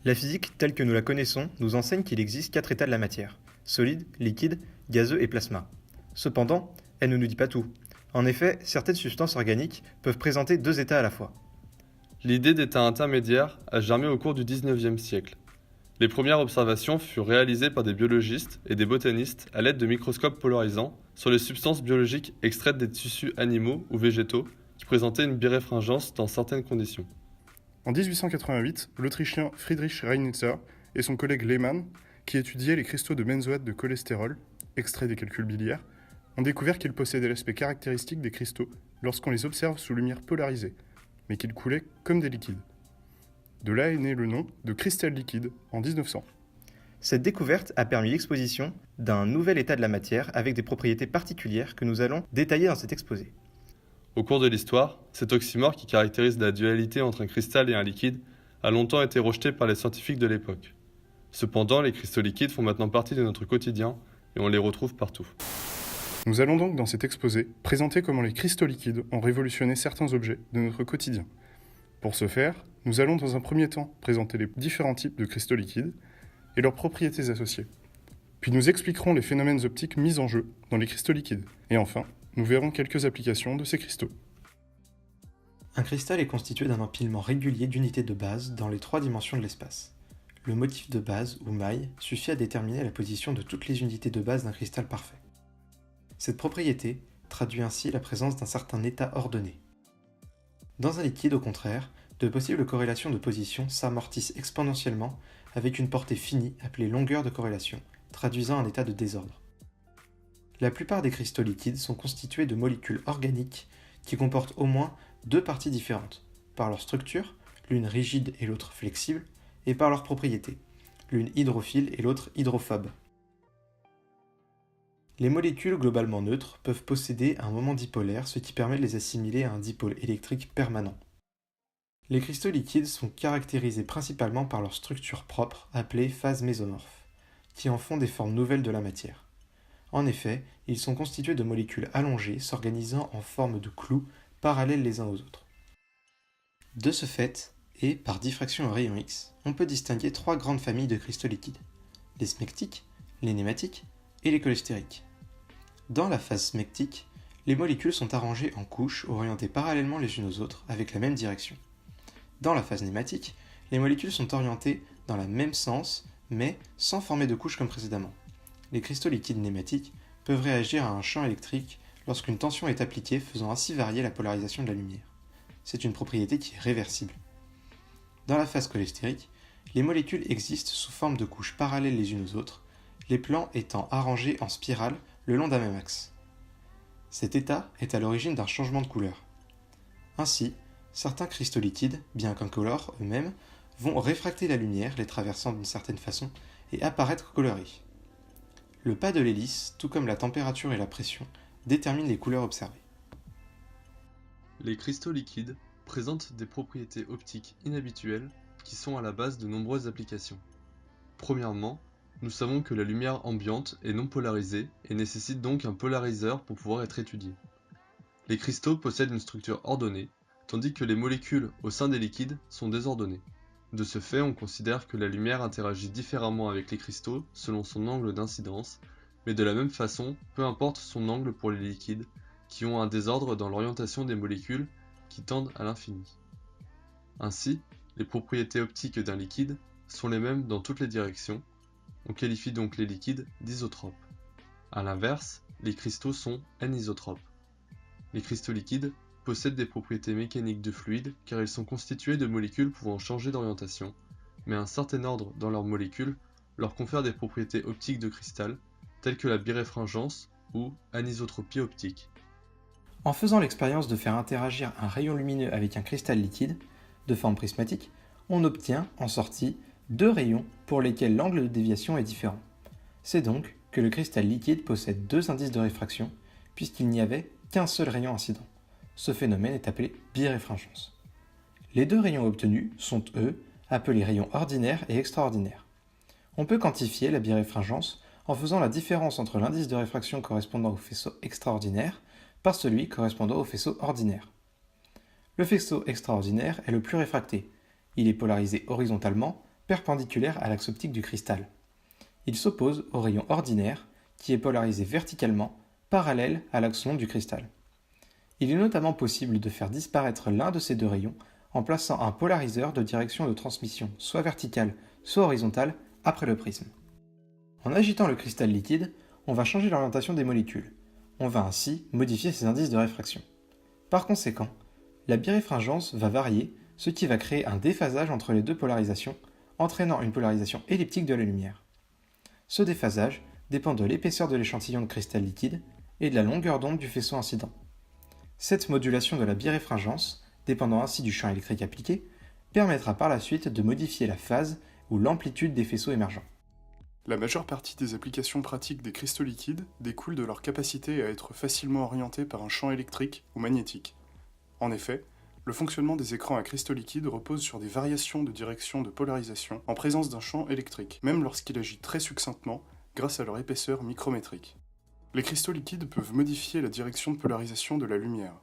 La physique telle que nous la connaissons nous enseigne qu'il existe 4 états de la matière: solide, liquide, gazeux et plasma. Cependant, elle ne nous dit pas tout. En effet, certaines substances organiques peuvent présenter 2 états à la fois. L'idée d'état intermédiaire a germé au cours du XIXe siècle. Les premières observations furent réalisées par des biologistes et des botanistes à l'aide de microscopes polarisants sur les substances biologiques extraites des tissus animaux ou végétaux qui présentaient une biréfringence dans certaines conditions. En 1888, l'Autrichien Friedrich Reinitzer et son collègue Lehmann, qui étudiaient les cristaux de benzoate de cholestérol, extraits des calculs biliaires, ont découvert qu'ils possédaient l'aspect caractéristique des cristaux lorsqu'on les observe sous lumière polarisée, mais qu'ils coulaient comme des liquides. De là est né le nom de cristal liquide en 1900. Cette découverte a permis l'exposition d'un nouvel état de la matière avec des propriétés particulières que nous allons détailler dans cet exposé. Au cours de l'histoire, cet oxymore qui caractérise la dualité entre un cristal et un liquide a longtemps été rejeté par les scientifiques de l'époque. Cependant, les cristaux liquides font maintenant partie de notre quotidien et on les retrouve partout. Nous allons donc dans cet exposé présenter comment les cristaux liquides ont révolutionné certains objets de notre quotidien. Pour ce faire, nous allons dans un premier temps présenter les différents types de cristaux liquides et leurs propriétés associées. Puis nous expliquerons les phénomènes optiques mis en jeu dans les cristaux liquides. Et enfin, nous verrons quelques applications de ces cristaux. Un cristal est constitué d'un empilement régulier d'unités de base dans les 3 dimensions de l'espace. Le motif de base, ou maille, suffit à déterminer la position de toutes les unités de base d'un cristal parfait. Cette propriété traduit ainsi la présence d'un certain état ordonné. Dans un liquide, au contraire, de possibles corrélations de position s'amortissent exponentiellement avec une portée finie appelée longueur de corrélation, traduisant un état de désordre. La plupart des cristaux liquides sont constitués de molécules organiques qui comportent au moins 2 parties différentes, par leur structure, l'une rigide et l'autre flexible, et par leurs propriétés, l'une hydrophile et l'autre hydrophobe. Les molécules globalement neutres peuvent posséder un moment dipolaire, ce qui permet de les assimiler à un dipôle électrique permanent. Les cristaux liquides sont caractérisés principalement par leur structure propre, appelée phase mésomorphe, qui en font des formes nouvelles de la matière. En effet, ils sont constitués de molécules allongées s'organisant en forme de clous parallèles les uns aux autres. De ce fait, et par diffraction au rayon X, on peut distinguer 3 grandes familles de cristaux liquides: les smectiques, les nématiques et les cholestériques. Dans la phase smectique, les molécules sont arrangées en couches orientées parallèlement les unes aux autres avec la même direction. Dans la phase nématique, les molécules sont orientées dans le même sens, mais sans former de couches comme précédemment. Les cristaux liquides nématiques peuvent réagir à un champ électrique lorsqu'une tension est appliquée, faisant ainsi varier la polarisation de la lumière. C'est une propriété qui est réversible. Dans la phase cholestérique, les molécules existent sous forme de couches parallèles les unes aux autres, les plans étant arrangés en spirale le long d'un même axe. Cet état est à l'origine d'un changement de couleur. Ainsi, certains cristaux liquides, bien qu'incolores eux-mêmes, vont réfracter la lumière, les traversant d'une certaine façon, et apparaître colorés. Le pas de l'hélice, tout comme la température et la pression, déterminent les couleurs observées. Les cristaux liquides présentent des propriétés optiques inhabituelles qui sont à la base de nombreuses applications. Premièrement, nous savons que la lumière ambiante est non polarisée et nécessite donc un polariseur pour pouvoir être étudiée. Les cristaux possèdent une structure ordonnée, tandis que les molécules au sein des liquides sont désordonnées. De ce fait, on considère que la lumière interagit différemment avec les cristaux selon son angle d'incidence, mais de la même façon, peu importe son angle pour les liquides, qui ont un désordre dans l'orientation des molécules qui tendent à l'infini. Ainsi, les propriétés optiques d'un liquide sont les mêmes dans toutes les directions. On qualifie donc les liquides d'isotropes. A l'inverse, les cristaux sont anisotropes. Les cristaux liquides possèdent des propriétés mécaniques de fluide car ils sont constitués de molécules pouvant changer d'orientation, mais un certain ordre dans leurs molécules leur confère des propriétés optiques de cristal, telles que la biréfringence ou anisotropie optique. En faisant l'expérience de faire interagir un rayon lumineux avec un cristal liquide, de forme prismatique, on obtient, en sortie, 2 rayons pour lesquels l'angle de déviation est différent. C'est donc que le cristal liquide possède 2 indices de réfraction, puisqu'il n'y avait qu'un seul rayon incident. Ce phénomène est appelé biréfringence. Les 2 rayons obtenus sont, eux, appelés rayons ordinaires et extraordinaires. On peut quantifier la biréfringence en faisant la différence entre l'indice de réfraction correspondant au faisceau extraordinaire par celui correspondant au faisceau ordinaire. Le faisceau extraordinaire est le plus réfracté. Il est polarisé horizontalement, perpendiculaire à l'axe optique du cristal. Il s'oppose au rayon ordinaire, qui est polarisé verticalement, parallèle à l'axe long du cristal. Il est notamment possible de faire disparaître l'un de ces deux rayons en plaçant un polariseur de direction de transmission soit verticale, soit horizontale après le prisme. En agitant le cristal liquide, on va changer l'orientation des molécules. On va ainsi modifier ses indices de réfraction. Par conséquent, la biréfringence va varier, ce qui va créer un déphasage entre les deux polarisations, entraînant une polarisation elliptique de la lumière. Ce déphasage dépend de l'épaisseur de l'échantillon de cristal liquide et de la longueur d'onde du faisceau incident. Cette modulation de la biréfringence, dépendant ainsi du champ électrique appliqué, permettra par la suite de modifier la phase ou l'amplitude des faisceaux émergents. La majeure partie des applications pratiques des cristaux liquides découle de leur capacité à être facilement orientés par un champ électrique ou magnétique. En effet, le fonctionnement des écrans à cristaux liquides repose sur des variations de direction de polarisation en présence d'un champ électrique, même lorsqu'il agit très succinctement grâce à leur épaisseur micrométrique. Les cristaux liquides peuvent modifier la direction de polarisation de la lumière.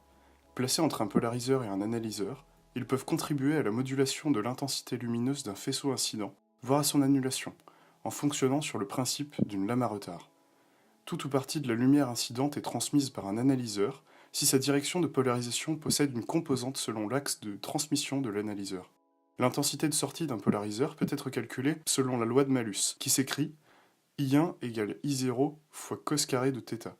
Placés entre un polariseur et un analyseur, ils peuvent contribuer à la modulation de l'intensité lumineuse d'un faisceau incident, voire à son annulation, en fonctionnant sur le principe d'une lame à retard. Toute ou partie de la lumière incidente est transmise par un analyseur si sa direction de polarisation possède une composante selon l'axe de transmission de l'analyseur. L'intensité de sortie d'un polariseur peut être calculée selon la loi de Malus, qui s'écrit I1 égale I0 fois cos carré de θ,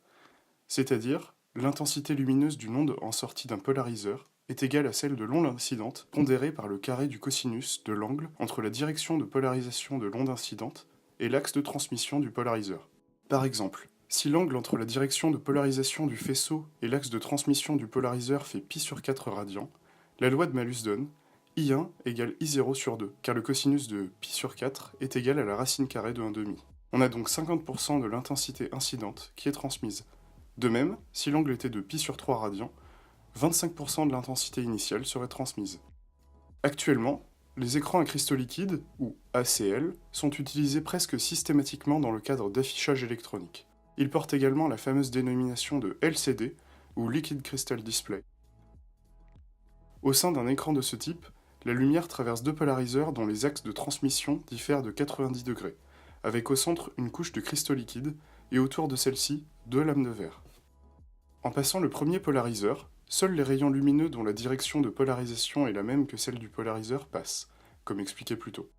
c'est-à-dire l'intensité lumineuse d'une onde en sortie d'un polariseur est égale à celle de l'onde incidente pondérée par le carré du cosinus de l'angle entre la direction de polarisation de l'onde incidente et l'axe de transmission du polariseur. Par exemple, si l'angle entre la direction de polarisation du faisceau et l'axe de transmission du polariseur fait π sur 4 radians, la loi de Malus donne I1 égale I0 sur 2, car le cosinus de π sur 4 est égal à la racine carrée de 1,5. On a donc 50% de l'intensité incidente qui est transmise. De même, si l'angle était de π sur 3 radians, 25% de l'intensité initiale serait transmise. Actuellement, les écrans à cristaux liquides, ou ACL, sont utilisés presque systématiquement dans le cadre d'affichage électronique. Ils portent également la fameuse dénomination de LCD, ou Liquid Crystal Display. Au sein d'un écran de ce type, la lumière traverse deux polariseurs dont les axes de transmission diffèrent de 90 degrés, avec au centre une couche de cristaux liquides et autour de celle-ci deux lames de verre. En passant le premier polariseur, seuls les rayons lumineux dont la direction de polarisation est la même que celle du polariseur passent, comme expliqué plus tôt.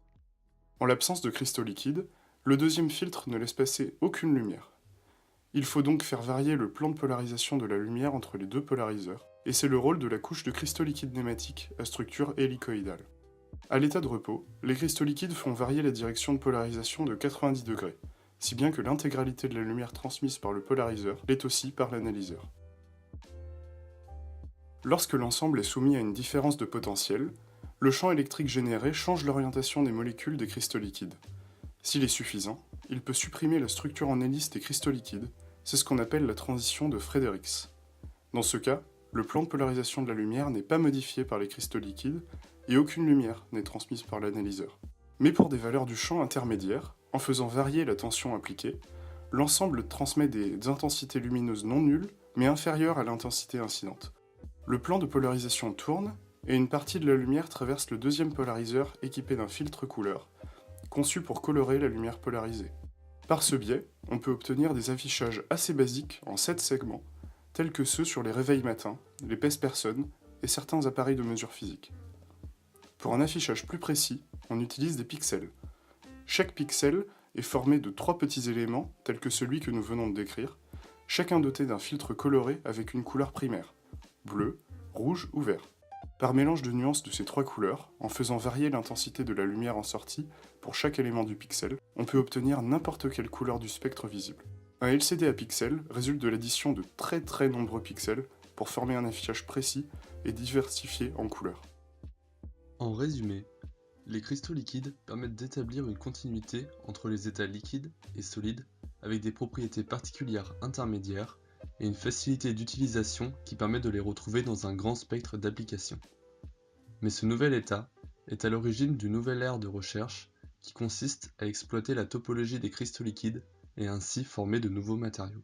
En l'absence de cristaux liquides, le deuxième filtre ne laisse passer aucune lumière. Il faut donc faire varier le plan de polarisation de la lumière entre les deux polariseurs, et c'est le rôle de la couche de cristaux liquides nématiques à structure hélicoïdale. À l'état de repos, les cristaux liquides font varier la direction de polarisation de 90 degrés, si bien que l'intégralité de la lumière transmise par le polariseur l'est aussi par l'analyseur. Lorsque l'ensemble est soumis à une différence de potentiel, le champ électrique généré change l'orientation des molécules des cristaux liquides. S'il est suffisant, il peut supprimer la structure en hélice des cristaux liquides, c'est ce qu'on appelle la transition de Frederiks. Dans ce cas, le plan de polarisation de la lumière n'est pas modifié par les cristaux liquides et aucune lumière n'est transmise par l'analyseur. Mais pour des valeurs du champ intermédiaire, en faisant varier la tension appliquée, l'ensemble transmet des intensités lumineuses non nulles mais inférieures à l'intensité incidente. Le plan de polarisation tourne et une partie de la lumière traverse le deuxième polariseur équipé d'un filtre couleur, conçu pour colorer la lumière polarisée. Par ce biais, on peut obtenir des affichages assez basiques en 7 segments, tels que ceux sur les réveils matins, les pèse-personnes et certains appareils de mesure physique. Pour un affichage plus précis, on utilise des pixels. Chaque pixel est formé de 3 petits éléments, tels que celui que nous venons de décrire, chacun doté d'un filtre coloré avec une couleur primaire, bleu, rouge ou vert. Par mélange de nuances de ces 3 couleurs, en faisant varier l'intensité de la lumière en sortie pour chaque élément du pixel, on peut obtenir n'importe quelle couleur du spectre visible. Un LCD à pixels résulte de l'addition de très nombreux pixels pour former un affichage précis et diversifié en couleurs. En résumé, les cristaux liquides permettent d'établir une continuité entre les états liquides et solides avec des propriétés particulières intermédiaires et une facilité d'utilisation qui permet de les retrouver dans un grand spectre d'applications. Mais ce nouvel état est à l'origine d'une nouvelle ère de recherche qui consiste à exploiter la topologie des cristaux liquides et ainsi former de nouveaux matériaux.